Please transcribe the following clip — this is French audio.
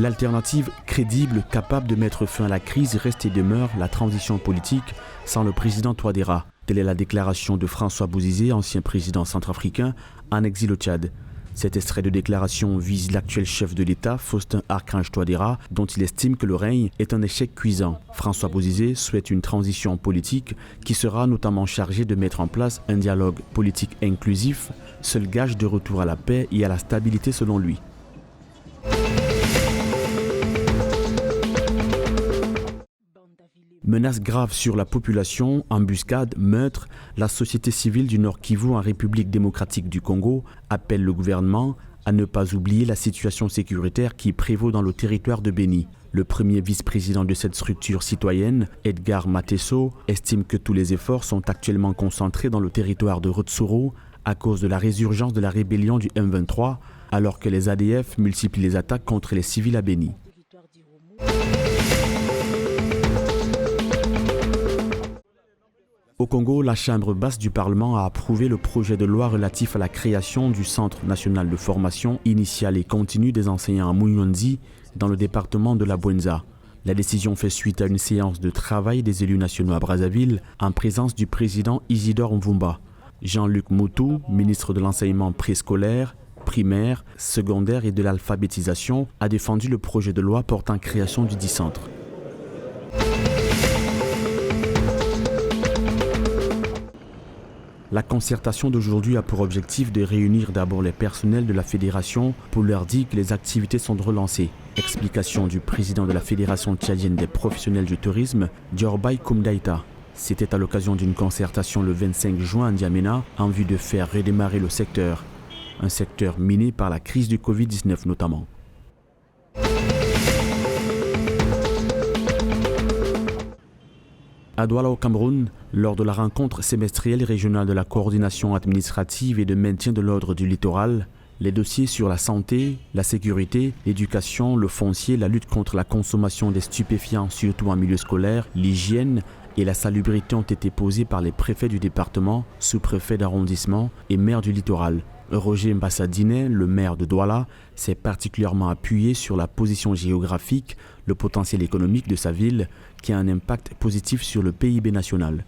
L'alternative crédible capable de mettre fin à la crise reste et demeure la transition politique sans le président Touadéra. Telle est la déclaration de François Bozizé, ancien président centrafricain, en exil au Tchad. Cet extrait de déclaration vise l'actuel chef de l'État, Faustin Archange Touadéra, dont il estime que le règne est un échec cuisant. François Bozizé souhaite une transition politique qui sera notamment chargée de mettre en place un dialogue politique inclusif, seul gage de retour à la paix et à la stabilité selon lui. Menaces graves sur la population, embuscades, meurtres, la société civile du Nord Kivu en République démocratique du Congo appelle le gouvernement à ne pas oublier la situation sécuritaire qui prévaut dans le territoire de Béni. Le premier vice-président de cette structure citoyenne, Edgar Matesso, estime que tous les efforts sont actuellement concentrés dans le territoire de Rwenzori à cause de la résurgence de la rébellion du M23, alors que les ADF multiplient les attaques contre les civils à Béni. Au Congo, la Chambre basse du Parlement a approuvé le projet de loi relatif à la création du Centre national de formation initiale et continue des enseignants à Munyonzi, dans le département de la Bwenza. La décision fait suite à une séance de travail des élus nationaux à Brazzaville en présence du président Isidore Mvumba. Jean-Luc Moutou, ministre de l'enseignement préscolaire, primaire, secondaire et de l'alphabétisation, a défendu le projet de loi portant création du dit centre. La concertation d'aujourd'hui a pour objectif de réunir d'abord les personnels de la fédération pour leur dire que les activités sont relancées. Explication du président de la Fédération tchadienne des professionnels du tourisme, Diorbay Koumdaïta. C'était à l'occasion d'une concertation le 25 juin à N'Djamena en vue de faire redémarrer le secteur. Un secteur miné par la crise du Covid-19 notamment. À Douala au Cameroun, lors de la rencontre semestrielle et régionale de la coordination administrative et de maintien de l'ordre du littoral, les dossiers sur la santé, la sécurité, l'éducation, le foncier, la lutte contre la consommation des stupéfiants, surtout en milieu scolaire, l'hygiène et la salubrité ont été posés par les préfets du département, sous-préfets d'arrondissement et maires du littoral. Roger Mbassadine, le maire de Douala, s'est particulièrement appuyé sur la position géographique, le potentiel économique de sa ville, qui a un impact positif sur le PIB national.